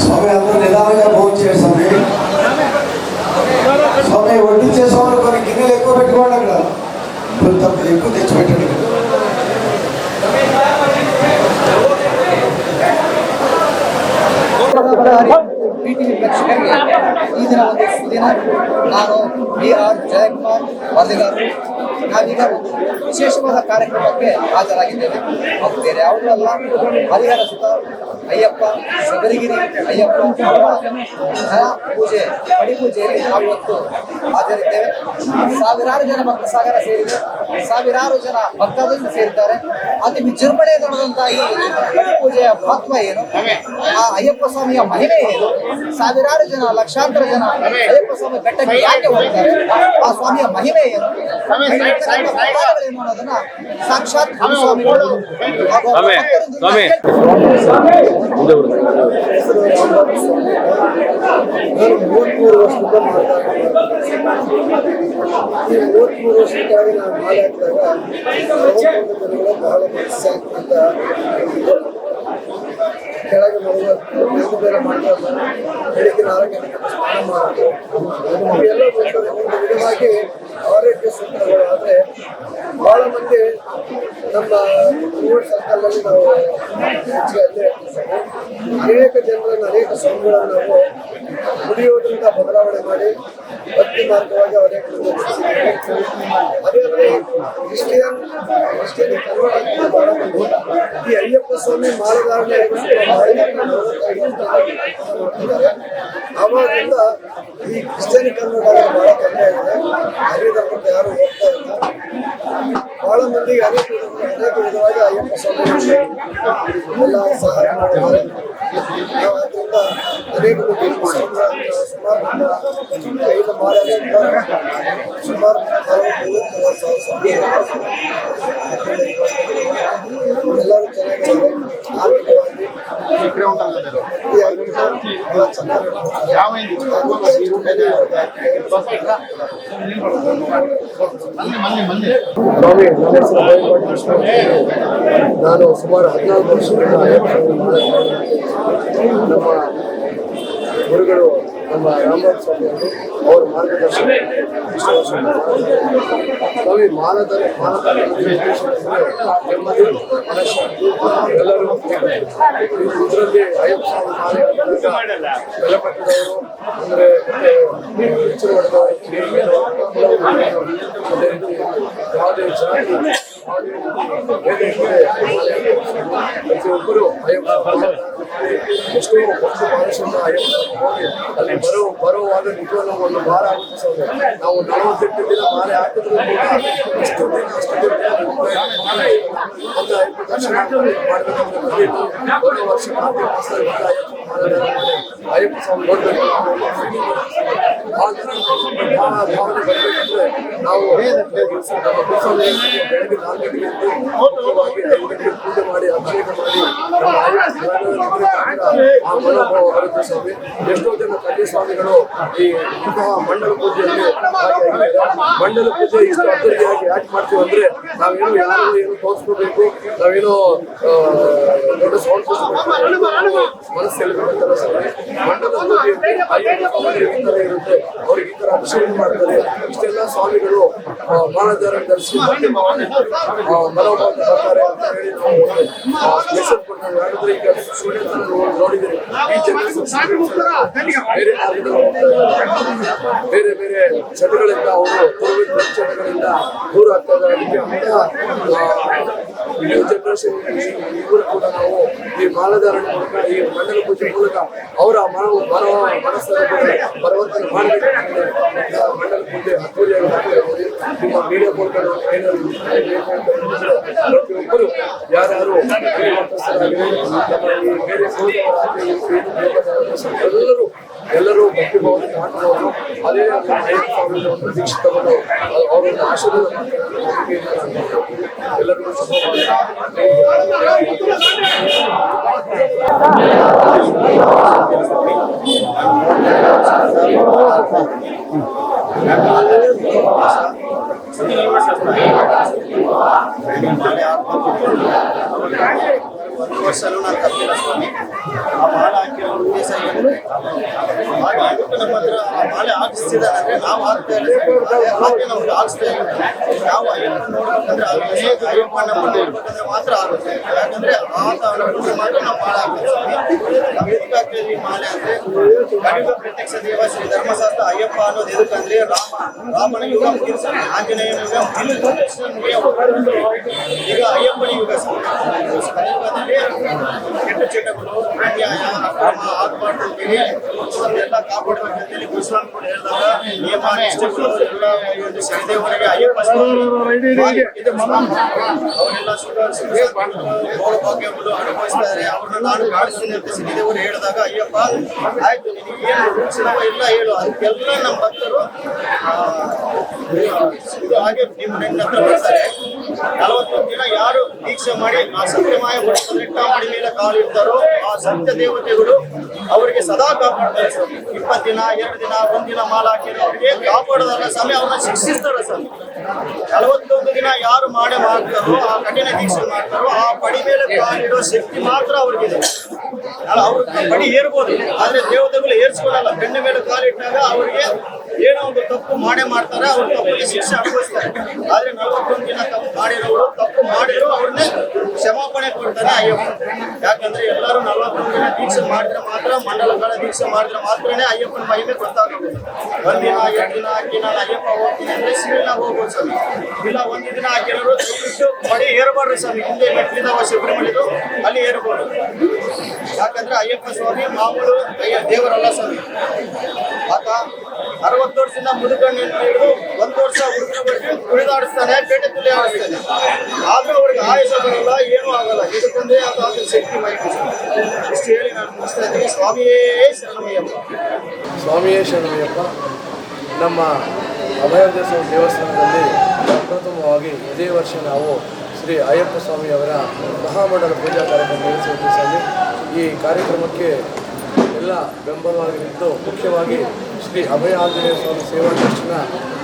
స్వామి అందరూ నిదానంగా భోజనం చేస్తామే. స్వామి వడ్డించే స్వామి కొన్ని గిన్నెలు ఎక్కువ పెట్టుకోండి, అక్కడ తప్ప ఎక్కువ తెచ్చిపెట్టండి. PTV ಪ್ರೇಕ್ಷಕರಿಗೆ ಈ ದಿನ ಒಂದು ಸುದಿನ. ನಾನು BR ಜಯಕುಮಾರ್ ವರದಿಗಾರರು. ನಾವೀಗ ಒಂದು ವಿಶೇಷವಾದ ಕಾರ್ಯಕ್ರಮಕ್ಕೆ ಹಾಜರಾಗಿದ್ದೇವೆ. ಅದು ಬೇರೆ ಯಾವುದೂ ಅಲ್ಲ, ಹರಿಹರ ಸುತ ಅಯ್ಯಪ್ಪ ಶಬರಿಗಿರಿ ಅಯ್ಯಪ್ಪ ಧನ ಪೂಜೆ ಪಡಿಪೂಜೆಯಲ್ಲಿ ನಾವು ಇವತ್ತು ಹಾಜರಿದ್ದೇವೆ. ಸಾವಿರಾರು ಜನ ಭಕ್ತ ಸಾಗರ ಸೇರಿದೆ, ಸಾವಿರಾರು ಜನ ಭಕ್ತಾದಿಗಳು ಸೇರಿದ್ದಾರೆ. ಅತಿ ವಿಜೃಂಭಣೆಯಂತಹ ಈ ಪಡಿಪೂಜೆಯ ಮಹತ್ವ ಏನು, ಆ ಅಯ್ಯಪ್ಪ ಸ್ವಾಮಿಯ ಮಹಿಮೆ ಏನು, ಸಾವಿರಾರು ಜನ ಲಕ್ಷಾಂತರ ಜನ ಅಯ್ಯಪ್ಪ ಸ್ವಾಮಿ ಬೆಟ್ಟಕ್ಕೆ ಯಾಕೆ ಹೋಗ್ತಾರೆ, ಆ ಸ್ವಾಮಿಯ ಮಹಿಮೆ ಏನು, ಏನು ಅನ್ನೋದನ್ನ ಸಾಕ್ಷಾತ್ ಸ್ವಾಮಿಗಳು ನಾನು 33 ವರ್ಷದಿಂದ ಮಾಡ್ತಾ ಇದ್ದೀನಿ. 33 ವರ್ಷಕ್ಕಾಗಿ ನಾವು ಮಾಲೆ ಹಾಕಿದಾಗ ಬಹಳ ಮನಸ್ಸಾಗ್ತಂತ ಕೆಳಗೆ ಬರುವ ಬೇರೆ ಮಾಡ್ತಾರೆ. ಬೆಳಿಗ್ಗೆ 4 ಗಂಟೆಗೆ ಸ್ನಾನ ಮಾಡೋದು ಎಲ್ಲ ಒಂದು ವಿಧವಾಗಿ ಆರೋಗ್ಯ ಸೂತ್ರಗಳು. ಆದರೆ ಬಹಳ ಮಂದಿ ನಮ್ಮ ಸರ್ಕಲ್ನಲ್ಲಿ ನಾವು ಹೆಚ್ಚಿಗೆ ಅಲ್ಲೇ ಇರ್ತೀವಿ. ಅನೇಕ ಜನರನ್ನು ಅನೇಕ ಸ್ವಾಮಿಗಳನ್ನು ನಾವು ನುಡಿಯೋದ್ರಿಂದ ಬದಲಾವಣೆ ಮಾಡಿ ಭಕ್ತಿ ಮಾರ್ಗವಾಗಿ ಅನೇಕ ಅದೇ ಕ್ರಿಶ್ಚಿಯನ್ ಕನ್ನಡ ಬಹಳ ಮಂದಿ ಈ ಅಯ್ಯಪ್ಪ ಸ್ವಾಮಿ ಮಾಲಧಾರಣೆ ಆವಾಗಿಂದ ಈ ಕ್ರಿಶ್ಚಿಯನ್ ಕನ್ನಡ ಬಹಳ ಕಮ್ಮಿ ಆಗಿದೆ. ಅದೇ ಧರ್ಮಕ್ಕೆ ಯಾರು ಹೋಗ್ತಾ ಇಲ್ಲ. ಬಹಳ ಮಂದಿಗೆ ಅನೇಕ ವಿಧವಾಗಿ ಅಯ್ಯಪ್ಪ ಸ್ವಾಮಿ ಎಲ್ಲ ಸಹಾಯ ಮಾಡಿದ್ದಾರೆ. ನಾವು ಅದರಿಂದ ಅನೇಕ ಕೈಯಿಂದ ಮಾಲೆ ಸುಮಾರು 40,000 ಸ್ವಾಮಿ ಎಲ್ಲರೂ ಚೆನ್ನಾಗಿದ್ದಾರೆ. ಆರ್ಥಿಕವಾಗಿ ಈ ಐದು ಬಹಳ ಚೆನ್ನಾಗಿ ಸ್ವಾಮಿ, ನನ್ನ ಹೆಸರು ಬೈಪಾಟಿ ಕೃಷ್ಣ. ನಾನು ಸುಮಾರು 14 ವರ್ಷದಿಂದ ನಮ್ಮ ಗುರುಗಳು ನಮ್ಮ ರಾಮರಾಜ ಸ್ವಾಮಿ ಅವರು ಅವರ ಮಾರ್ಗದರ್ಶನ ಇಷ್ಟು ವರ್ಷ ಸ್ವಾಮಿ ಮಾನದಾರ ನೆಮ್ಮದಿ ಮನಃಶಾಂತಿ ಎಲ್ಲರೂ ಇದರಲ್ಲಿ ಅಯ್ಯಪ್ಪ ಸ್ವಾಮಿ ಮಾಲೆ ಬೆಲಪಟ್ಟದವರು ಅಂದರೆ ಯಾವುದೇ ಜಾತಿ ಪ್ರತಿಯೊಬ್ಬರು ಅಯ್ಯಪ್ಪ ಎಷ್ಟೋ ವರ್ಷ ಮನುಷ್ಯನ ಅಯ್ಯಪ್ಪ ಹೋಗಿ ಅಲ್ಲಿ ಬರುವಾಗ ನಿಜವಲ್ಲ ಒಂದು ವಾರ ಆಗುತ್ತೆ ಸ್ವಾಮಿ. ನಾವು 48 ದಿನ ಮಾಲೆ ಹಾಕಿದ್ರು ಕೂಡ ಅಷ್ಟು ದಿನ ಒಂದು ಅಯ್ಯಪ್ಪ ದರ್ಶನ ಮಾಡಬೇಕಂದ್ರೆ ಬರಬೇಕು. ಒಂದು ವರ್ಷ ಅಯ್ಯಪ್ಪ ಸ್ವಾಮಿ ನೋಡ್ಬೇಕು. ಆ ದಿನ ಭಾವನೆ ಬರಬೇಕಂದ್ರೆ ನಾವು ಬೆಳಗ್ಗೆ 4 ಗಂಟೆಗೆ ಮುಖ್ಯವಾಗಿ 5 ಗಂಟೆಗೆ ಪೂಜೆ ಮಾಡಿ ಅಭಿಷೇಕ ಮಾಡಿ ಆ ಮನೋಭಾವ ಬರುತ್ತೆ ಸ್ವಾಮಿ. ಎಷ್ಟೋ ಜನ ಕನ್ಯಾ ಸ್ವಾಮಿಗಳು ಈ ಇಂತಹ ಮಂಡಲ ಪೂಜೆಯಲ್ಲಿ ಮಂಡಲ ಪೂಜೆ ಇಷ್ಟು ಅದ್ದೂರಿಯಾಗಿ ಯಾಕೆ ಮಾಡ್ತೀವಿ ಅಂದ್ರೆ ನಾವೇನು ಯಾರು ಏನು ತೋರಿಸ್ಕೋಬೇಕು, ನಾವೇನೋ ದೊಡ್ಡ ಸೌಂಡ್ ಮನಸ್ಸಲ್ಲಿ ಸ್ವಾಮಿ. ಮಂಡಲ ಪೂಜೆಯಲ್ಲಿ ಈ ತರ ಇರುತ್ತೆ, ಅವ್ರಿಗೆ ಈ ತರ ಅಭಿಷೇಕ ಮಾಡ್ತಾರೆ. ಇಷ್ಟೆಲ್ಲ ಸ್ವಾಮಿಗಳು ಮಾನದಾರ ಧರಿಸಿ ಮನೋಭಾವ ಬರ್ತಾರೆ ಅಂತ ಹೇಳಿ ನಾವು ಮೆಸೇಜ್ ಕೊಡ್ತೇವೆ. ಯಾಕಂದ್ರೆ ಈಗ ಸ್ಟೂಡೆಂಟ್ಸ್ ನೋಡಿದ್ದೀರಿ, ಈ ಜನರೇಷನ್ ಬೇರೆ ಬೇರೆ ಬೇರೆ ಚಟಗಳಿಂದ ಅವರು ಚಟಗಳಿಂದ ದೂರ ಆಗ್ತದೆ. ಅದಕ್ಕೆ ನ್ಯೂ ಜನರೇಷನ್ ಇವರು ಕೂಡ ನಾವು ಈ ಮಾಲಾಧಾರಣ ಮೂಲಕ ಈ ಮಂಡಲ ಪೂಜೆ ಮೂಲಕ ಅವರ ಮನಸ್ಸನ್ನು ಪರಿವರ್ತನೆ ಮಾಡಬೇಕು. ಮಂಡಲ ಪೂಜೆ ಅದ್ದೂರಿಯಾಗಿ ನಿಮ್ಮ ಮೀಡಿಯಾ ಮೂಲಕ ಪ್ರತಿಯೊಬ್ಬರು ಯಾರ್ಯಾರು ಎಲ್ಲರೂ ಭಕ್ತಿ ಭಾವನೆ ಹಾಕುವವರು ಅದೇ ಅಯ್ಯಪ್ಪ ಸ್ವಾಮಿಯ ಒಂದು ದೀಕ್ಷೆ ತಗೊಂಡು ಅವರೊಂದು ಆಶೀರ್ವಾದ ಎಲ್ಲರಿಗೂ ಒಂದು ವರ್ಷನೂ ನಾನು ಕಲಿತಿಲ್ಲ ಸ್ವಾಮಿ. ಆ ಮಾಲೆ ಹಾಕಿರೋ ಉದ್ದೇಶ ಏನು? ನಮ್ಮ ಹತ್ರ ಆ ಮಾಲೆ ಹಾಕಿಸ್ತಿದ್ದಾನೆ ನಾವು ಹಾಕ್ತಾ ಹಾಗೆ ನಮ್ಗೆ ಹಾಕಿಸ್ತಾ ಇದ್ದೀವಿ. ನಾವು ಅಯ್ಯಪ್ಪನ ನೋಡ್ಬೇಕಂದ್ರೆ ಅಯ್ಯಪ್ಪನ ನೋಡ್ಬೇಕಂದ್ರೆ ಮಾತ್ರ ಆಗುತ್ತೆ. ಯಾಕಂದ್ರೆ ಆತ ಅನುಭವ ಮಾತ್ರ ನಾವು ಮಾಲೆ ಹಾಕ್ತೀವಿ. ನಾವು ಎದಕ್ಕೆ ಹಾಕ್ತೀವಿ ಈ ಮಾಲೆ ಅಂದ್ರೆ ಕಲಿಯುಗ ಪ್ರತ್ಯಕ್ಷ ದೇವ ಶ್ರೀ ಧರ್ಮಶಾಸ್ತ್ರ ಅಯ್ಯಪ್ಪ ಅನ್ನೋದು ಎದಕ್ಕಂದ್ರೆ ರಾಮನ ಯುಗ ಮುಗಿದ ಆಂಜನೇಯನ ಯುಗ ಈಗ ಅಯ್ಯಪ್ಪನ ಯುಗ ಕೆಟ್ಟ ಚಟಗಳು ಅನ್ಯಾಯ ಅಕ್ರಮ ಆಗಬಾರ್ದು ಅಂತೇಳಿ ಅದೆಲ್ಲ ಕಾಪಾಡಬೇಕಂತೇಳಿ ಕೃಷ್ಣನ್ ಕೂಡ ಹೇಳಿದಾಗ ನಿಯಮ ನಿಷ್ಠೆಗಳು ಎಲ್ಲ ಒಂದು ಶನಿದೇವರಿಗೆ ಅಯ್ಯಪ್ಪ ಅವರೆಲ್ಲ ಸೌಭಾಗ್ಯಗಳು ಅನುಭವಿಸ್ತಾರೆ. ಅವ್ರನ್ನ ನಾನು ಕಾಡಿಸ್ತೀನಿ ಅಂತ ಶನಿದೇವರು ಹೇಳಿದಾಗ ಅಯ್ಯಪ್ಪ ಆಯ್ತು ನಿನಗೆ ಏನು ರೂಪಿಸಿದವ ಇಲ್ಲ ಹೇಳು. ಅದಕ್ಕೆಲ್ಲ ನಮ್ಮ ಭಕ್ತರು ಇದು ಹಾಗೆ ನಿಮ್ಮ ಹತ್ರ ಬರ್ತಾರೆ. 41 ದಿನ ಯಾರು ದೀಕ್ಷೆ ಮಾಡಿ ಆ ಸತ್ಯಮಾಯ ಮಾಡಿ ಮೇಲೆ ಕಾಲಿಡ್ತಾರೋ ಆ ಸತ್ಯ ದೇವತೆಗಳು ಅವರಿಗೆ ಸದಾ ಕಾಪಾಡ್ತಾರೆ ಸ್ವಾಮಿ. 20 ದಿನ 2 ದಿನ 1 ದಿನ ಮಾಲ ಹಾಕಿರೋ ಅವರಿಗೆ ಕಾಪಾಡೋದಲ್ಲ ಸ್ವಾಮಿ, ಅವ್ರನ್ನ ಶಿಕ್ಷಿಸ್ತಾರೆ ಸ್ವಾಮಿ. 41 ದಿನ ಯಾರು ಮಾಡ್ತಾರೋ ಆ ಕಠಿಣ ದೀಕ್ಷೆ ಮಾಡ್ತಾರೋ ಆ ಪಡಿ ಮೇಲೆ ಕಾಲಿಡೋ ಶಕ್ತಿ ಮಾತ್ರ ಅವ್ರಿಗಿದೆ. ಅವ್ರ ಪಡಿ ಏರ್ಬೋದು, ಆದ್ರೆ ದೇವತೆಗಳು ಏರ್ಸ್ಕೊಳ್ಳಲ್ಲ. ಬೆನ್ನ ಮೇಲೆ ಕಾಲಿಟ್ಟಾಗ ಅವ್ರಿಗೆ ಏನೋ ಒಂದು ತಪ್ಪು ಮಾಡ್ತಾರೆ, ಅವ್ರ ತಪ್ಪಿಗೆ ಶಿಕ್ಷೆ ಅನುಭವಿಸ್ತಾರೆ. ಆದ್ರೆ 41 ದಿನ ತಪ್ಪು ಮಾಡಿರೋರು ತಪ್ಪು ಮಾಡಿರೋ ಅವ್ರನ್ನೇ ಕ್ಷಮಾಪಣೆ ಕೊಡ್ತಾನೆ ಅಯ್ಯಪ್ಪ. ಯಾಕಂದ್ರೆ ಎಲ್ಲರೂ 41 ದಿನ ದೀಕ್ಷೆ ಮಾಡಿದ್ರೆ ಮಾತ್ರ, ಮಂಡಲಗಳ ದೀಕ್ಷೆ ಮಾಡಿದ್ರೆ ಮಾತ್ರನೇ ಅಯ್ಯಪ್ಪನ ಮಹಿಮೆ ಗೊತ್ತಾಗುತ್ತೆ. 1 ದಿನ 2 ದಿನ ಹಾಕಿ ನಾನು ಅಯ್ಯಪ್ಪ ಹೋಗ್ತೀನಿ ಅಂದ್ರೆ ಶಿವನ ಹೋಗ್ಬೋದು ಸ್ವಾಮಿ. ಇಲ್ಲ 1 ದಿನ ಹಾಕಿರೋರು ದಯವಿಟ್ಟು ಪಡಿ ಏರಬಾರ್ದು ಸ್ವಾಮಿ. ಹಿಂದೆ ಮೆಟ್ಟಿದಾವ ಶಿವಮೊಗ್ಗದು ಅಲ್ಲಿ ಏರ್ಬೋದು. ಯಾಕಂದ್ರೆ ಅಯ್ಯಪ್ಪ ಸ್ವಾಮಿ ಮಾಮೂಲು ದೇವರಲ್ಲ ಸ್ವಾಮಿ. ಆತ 60 ವರ್ಷದಿಂದ ಮುದುಕಣ್ಣಿಂದ ಹಿಡಿದು 1 ವರ್ಷ ಹುಡುಗರವರೆಗೆ ಕುಣಿದಾಡಿಸ್ತಾನೆ, ಪೇಟೆ ತುಳಿ ಆಡಿಸ್ತಾನೆ. ಆದ್ರೂ ಅವ್ರಿಗೆ ಆಯುಷ ಬರಲ್ಲ, ಏನೂ ಆಗಲ್ಲ. ಇದಕ್ಕೊಂದೇ ಆದ ಶಕ್ತಿ ಮೈಕಿ. ಇಷ್ಟು ಹೇಳಿ ನಾನು ಮುಗಿಸ್ತಾ ಇದ್ದೀನಿ. ಸ್ವಾಮಿಯೇ ಶರಣಮಯ್ಯಪ್ಪ. ಸ್ವಾಮಿಯೇ ಶರಣಮಯ್ಯಪ್ಪ. ನಮ್ಮ ಅಭಯದೇಶ್ವರ ದೇವಸ್ಥಾನದಲ್ಲಿ ಪ್ರಪ್ರಥಮವಾಗಿ ಇದೇ ವರ್ಷ ನಾವು ಶ್ರೀ ಅಯ್ಯಪ್ಪ ಸ್ವಾಮಿಯವರ ಮಹಾಮಂಡಲ ಪೂಜಾ ಕಾರ್ಯಕ್ರಮ ನಡೆಸುತ್ತಿದ್ದ ಸ್ವಾಮಿ. ಈ ಕಾರ್ಯಕ್ರಮಕ್ಕೆ ಎಲ್ಲ ಬೆಂಬಲವಾಗಿ ನಿಂತು ಮುಖ್ಯವಾಗಿ ಶ್ರೀ ಅಭಯ ಆಂಜನೇಯ ಸ್ವಾಮಿ ಸೇವಾ ಟ್ರಸ್ಟ್ನ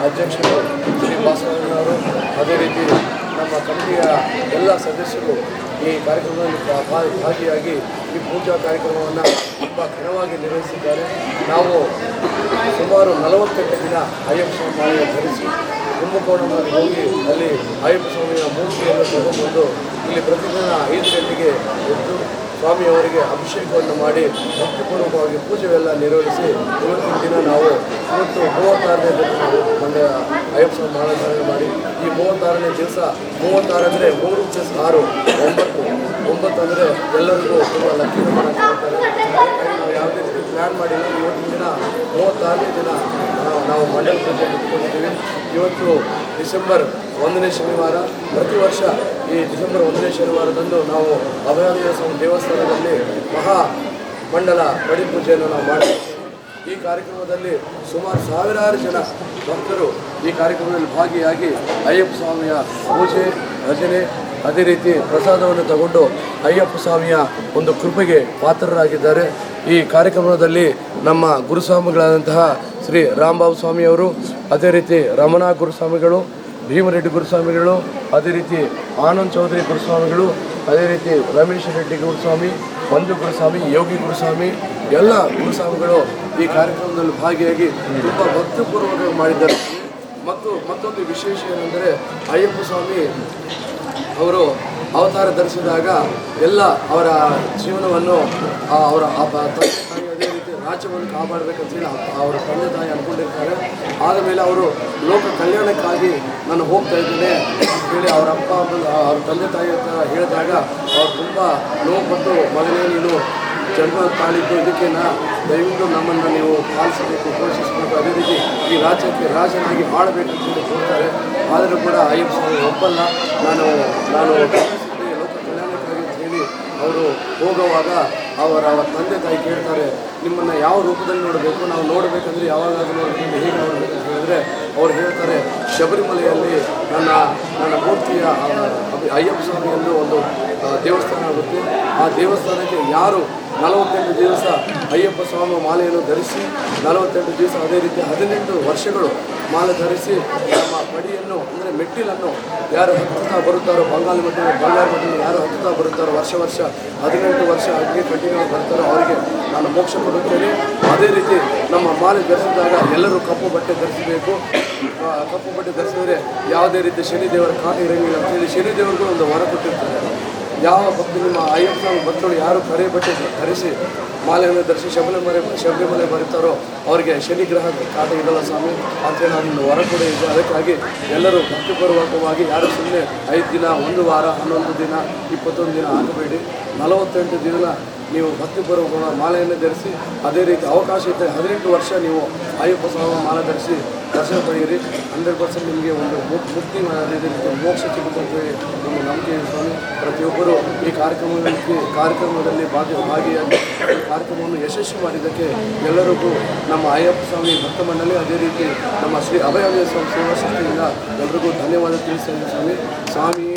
ಅಧ್ಯಕ್ಷರು ಶ್ರೀ ಭಾಸ್ಕರನವರು, ಅದೇ ರೀತಿ ನಮ್ಮ ಕಮಿಟಿಯ ಎಲ್ಲ ಸದಸ್ಯರು ಈ ಕಾರ್ಯಕ್ರಮದಲ್ಲಿ ಭಾಗಿಯಾಗಿ ಈ ಪೂಜಾ ಕಾರ್ಯಕ್ರಮವನ್ನು ತುಂಬ ಘನವಾಗಿ ನಿರ್ವಹಿಸಿದ್ದಾರೆ. ನಾವು ಸುಮಾರು 48 ದಿನ ಅಯ್ಯಪ್ಪ ಸ್ವಾಮಿ ಮಾಲೆಯನ್ನು ಧರಿಸಿ ಕುಂಭಕೋಣಂನಲ್ಲಿ ಹೋಗಿ ಅಲ್ಲಿ ಅಯ್ಯಪ್ಪ ಸ್ವಾಮಿಯ ಮೂರ್ತಿಯನ್ನು ತಗೊಂಡು ಇಲ್ಲಿ ಪ್ರತಿದಿನ 5 ಗಂಟೆಗೆ ಎದ್ದು ಸ್ವಾಮಿಯವರಿಗೆ ಅಭಿಷೇಕವನ್ನು ಮಾಡಿ ಭಕ್ತಿಪೂರ್ವಕವಾಗಿ ಪೂಜೆಯೆಲ್ಲ ನಿರ್ವಹಿಸಿ ಇವತ್ತಿನ ದಿನ ನಾವು ಇವತ್ತು 36ನೇ ದಿನ ನಾವು ಮಂಡ್ಯ ಅಯ್ಯಪ್ಪ ಸ್ವಾಮಿ ಮಾಲಾಧಾರಣೆ ಮಾಡಿ ಈ 36ನೇ ದಿವಸ 36 ಅಂದರೆ 3 + 6 9 ಅಂದರೆ ಎಲ್ಲರಿಗೂ ತುಂಬ ಲಕ್ಕಿ ಮಾಡ್ತಾರೆ. ನಾವು ಯಾವುದೇ ರೀತಿ ಪ್ಲ್ಯಾನ್ ಮಾಡಿಲ್ಲ. ಇವತ್ತಿನ ದಿನ 36ನೇ ದಿನ ನಾವು ಮಂಡಲ ಪೂಜೆ ಇಟ್ಕೊಂಡಿದ್ದೀವಿ. ಇವತ್ತು ಡಿಸೆಂಬರ್ 1ನೇ ಶನಿವಾರ. ಪ್ರತಿ ವರ್ಷ ಈ ಡಿಸೆಂಬರ್ 1ನೇ ಶನಿವಾರದಂದು ನಾವು ಅಭಯಾನಂದ ಸ್ವಾಮಿ ದೇವಸ್ಥಾನದಲ್ಲಿ ಮಹಾ ಮಂಡಲ ಬಡಿ ಪೂಜೆಯನ್ನು ನಾವು ಮಾಡ್ತೀವಿ. ಈ ಕಾರ್ಯಕ್ರಮದಲ್ಲಿ ಸುಮಾರು ಸಾವಿರಾರು ಜನ ಭಕ್ತರು ಈ ಕಾರ್ಯಕ್ರಮದಲ್ಲಿ ಭಾಗಿಯಾಗಿ ಅಯ್ಯಪ್ಪ ಸ್ವಾಮಿಯ ಪೂಜೆ, ಭಜನೆ, ಅದೇ ರೀತಿ ಪ್ರಸಾದವನ್ನು ತಗೊಂಡು ಅಯ್ಯಪ್ಪ ಸ್ವಾಮಿಯ ಒಂದು ಕೃಪೆಗೆ ಪಾತ್ರರಾಗಿದ್ದಾರೆ. ಈ ಕಾರ್ಯಕ್ರಮದಲ್ಲಿ ನಮ್ಮ ಗುರುಸ್ವಾಮಿಗಳಾದಂತಹ ಶ್ರೀ ರಾಮಬಾಬು ಸ್ವಾಮಿಯವರು, ಅದೇ ರೀತಿ ರಮಣ ಗುರುಸ್ವಾಮಿಗಳು, ಭೀಮರೆಡ್ಡಿ ಗುರುಸ್ವಾಮಿಗಳು, ಅದೇ ರೀತಿ ಆನಂದ್ ಚೌಧರಿ ಗುರುಸ್ವಾಮಿಗಳು, ಅದೇ ರೀತಿ ರಮೇಶ್ ರೆಡ್ಡಿ ಗುರುಸ್ವಾಮಿ, ಮಂಜು ಗುರುಸ್ವಾಮಿ, ಯೋಗಿ ಗುರುಸ್ವಾಮಿ, ಎಲ್ಲ ಗುರುಸ್ವಾಮಿಗಳು ಈ ಕಾರ್ಯಕ್ರಮದಲ್ಲಿ ಭಾಗಿಯಾಗಿ ತುಂಬ ಭಕ್ತಿಪೂರ್ವಕವಾಗಿ ಮಾಡಿದ್ದಾರೆ. ಮತ್ತೊಂದು ವಿಶೇಷ ಏನೆಂದರೆ ಅಯ್ಯಪ್ಪ ಸ್ವಾಮಿ ಅವರು ಅವತಾರ ಧರಿಸಿದಾಗ ಎಲ್ಲ ಅವರ ಜೀವನವನ್ನು ಅವರ ತಂದೆ ತಾಯಿ ಅದೇ ರೀತಿ ರಾಜ್ಯವನ್ನು ಕಾಪಾಡಬೇಕಂತೇಳಿ ಅವರ ತಂದೆ ತಾಯಿ ಅಂದ್ಕೊಂಡಿರ್ತಾರೆ. ಆದಮೇಲೆ ಅವರು ಲೋಕ ಕಲ್ಯಾಣಕ್ಕಾಗಿ ನಾನು ಹೋಗ್ತಾ ಇದ್ದೇನೆ ಅಂತೇಳಿ ಅವರ ಅಪ್ಪ ಅವ್ರ ತಂದೆ ತಾಯಿ ಹತ್ರ ಹೇಳಿದಾಗ ಅವ್ರು ತುಂಬ ನೋವುಪಟ್ಟು, ಮಗನೇ ನೀನು ಜನ್ಮ ತಾಳಿದ್ದು ಇದಕ್ಕೆ ದಯವಿಟ್ಟು ನಮ್ಮನ್ನು ನೀವು ಪಾಲಿಸಬೇಕು, ಪೋಷಿಸಬೇಕು, ಅದೇ ರೀತಿ ಈ ರಾಜ್ಯಕ್ಕೆ ರಾಜನಾಗಿ ಆಳಬೇಕಂತೇಳಿ ಕೊಡ್ತಾರೆ. ಆದರೂ ಕೂಡ ಅಯ್ಯಪ್ಪ ಸ್ವಾಮಿ ಒಪ್ಪಲ್ಲ, ನಾನು ಲೋಕ ಕಲ್ಯಾಣಕ್ಕಾಗಿ ಅಂತ ಹೇಳಿ ಅವರು ಹೋಗುವಾಗ ಅವರ ತಂದೆ ತಾಯಿ ಕೇಳ್ತಾರೆ, ನಿಮ್ಮನ್ನು ಯಾವ ರೂಪದಲ್ಲಿ ನೋಡಬೇಕು, ನಾವು ನೋಡಬೇಕಂದ್ರೆ ಯಾವಾಗಾದರೂ ನೋಡಬೇಕು, ಹೇಗೆ ನೋಡಬೇಕು ಅಂತ ಹೇಳಿದ್ರೆ ಅವ್ರು ಹೇಳ್ತಾರೆ, ಶಬರಿಮಲೆಯಲ್ಲಿ ನನ್ನ ಮೂರ್ತಿಯ ಅಯ್ಯಪ್ಪ ಸ್ವಾಮಿ ಎಂದು ಒಂದು ದೇವಸ್ಥಾನ ಆಗುತ್ತೆ. ಆ ದೇವಸ್ಥಾನಕ್ಕೆ ಯಾರು 48 ದಿವಸ ಅಯ್ಯಪ್ಪ ಸ್ವಾಮಿ ಮಾಲೆಯನ್ನು ಧರಿಸಿ 48 ದಿವಸ ಅದೇ ರೀತಿ 18 ವರ್ಷಗಳು ಮಾಲೆ ಧರಿಸಿ ನಮ್ಮ ಪಡಿಯನ್ನು ಅಂದರೆ ಮೆಟ್ಟಿಲನ್ನು ಯಾರು ಹತ್ತುತ್ತಾ ಬರುತ್ತಾರೋ, ಬಂಗಾಳ ಮಟ್ಟಿನ ಯಾರು ಹತ್ತುತ್ತಾ ಬರುತ್ತಾರೋ ವರ್ಷ 18 ವರ್ಷ ಹಾಗೆ ಕಂಟಿನ್ಯೂ ಬರ್ತಾರೋ ಅವರಿಗೆ ನಾನು ಮೋಕ್ಷ ಕೊಡುತ್ತೇನೆ. ಅದೇ ರೀತಿ ನಮ್ಮ ಮಾಲೆ ಧರಿಸಿದಾಗ ಎಲ್ಲರೂ ಕಪ್ಪು ಬಟ್ಟೆ ಧರಿಸಬೇಕು. ಕಪ್ಪು ಬಟ್ಟೆ ಧರಿಸಿದರೆ ಯಾವುದೇ ರೀತಿ ಶನಿದೇವರ ಕಾಟ ಇರಂಗಿಲ್ಲ ಅಂತೇಳಿ ಶನಿದೇವರಿಗೂ ಒಂದು ವರ ಕೊಟ್ಟಿರ್ತಾರೆ. ಯಾವ ಭಕ್ತಿ ನಿಮ್ಮ ಅಯ್ಯಪ್ಪ ಸ್ವಾಮಿ ಭಕ್ತರು ಯಾರು ಕರೆ ಬಟ್ಟೆ ಧರಿಸಿ ಮಾಲೆಯನ್ನು ಧರಿಸಿ ಶಬರಿಮಲೆ ಬರುತ್ತಾರೋ ಅವರಿಗೆ ಶನಿ ಗ್ರಹ ಕಾಟ ಇರಲ್ಲ ಸ್ವಾಮಿ ಅಂತೇಳಿ ನಾನು ಹೊರ ಕೂಡ ಇದೆ. ಅದಕ್ಕಾಗಿ ಎಲ್ಲರೂ ಭಕ್ತಿಪೂರ್ವಕವಾಗಿ ಯಾರು ಸುಮ್ಮನೆ 5 ದಿನ, 1 ವಾರ, 11 ದಿನ, 21 ದಿನ ಆಗಬೇಡಿ. 48 ದಿನ ನೀವು ಭಕ್ತಿಪೂರ್ವಕ ಮಾಲೆಯನ್ನು ಧರಿಸಿ ಅದೇ ರೀತಿ ಅವಕಾಶ ಇದ್ದರೆ 18 ವರ್ಷ ನೀವು ಅಯ್ಯಪ್ಪ ಸ್ವಾಮಿ ಮಾಲೆ ಧರಿಸಿ ದರ್ಶನ ಪಡೆಯಿರಿ. 100% ನಿಮಗೆ ಒಂದು ಮುಕ್ತಿ ಮೋಕ್ಷ ಸಿಗುತ್ತಂತೆ ನಮ್ಮ ನಂಬಿಕೆ ಸ್ವಾಮಿ. ಪ್ರತಿಯೊಬ್ಬರು ಈ ಕಾರ್ಯಕ್ರಮದಲ್ಲಿ ಭಾಗಿಯಾಗಿ ಈ ಕಾರ್ಯಕ್ರಮವನ್ನು ಯಶಸ್ವಿ ಮಾಡಿದ್ದಕ್ಕೆ ಎಲ್ಲರಿಗೂ ನಮ್ಮ ಅಯ್ಯಪ್ಪ ಸ್ವಾಮಿ ಭಕ್ತ ಮಂಡಳಿ ಅದೇ ರೀತಿ ನಮ್ಮ ಶ್ರೀ ಅಭಯ ಸ್ವಾಮಿ ಸೇವಾ ಸಂಸ್ಥೆಯಿಂದ ಎಲ್ಲರಿಗೂ ಧನ್ಯವಾದ ತಿಳಿಸ್ತಾ ಇದ್ದೀನಿ ಸ್ವಾಮಿ.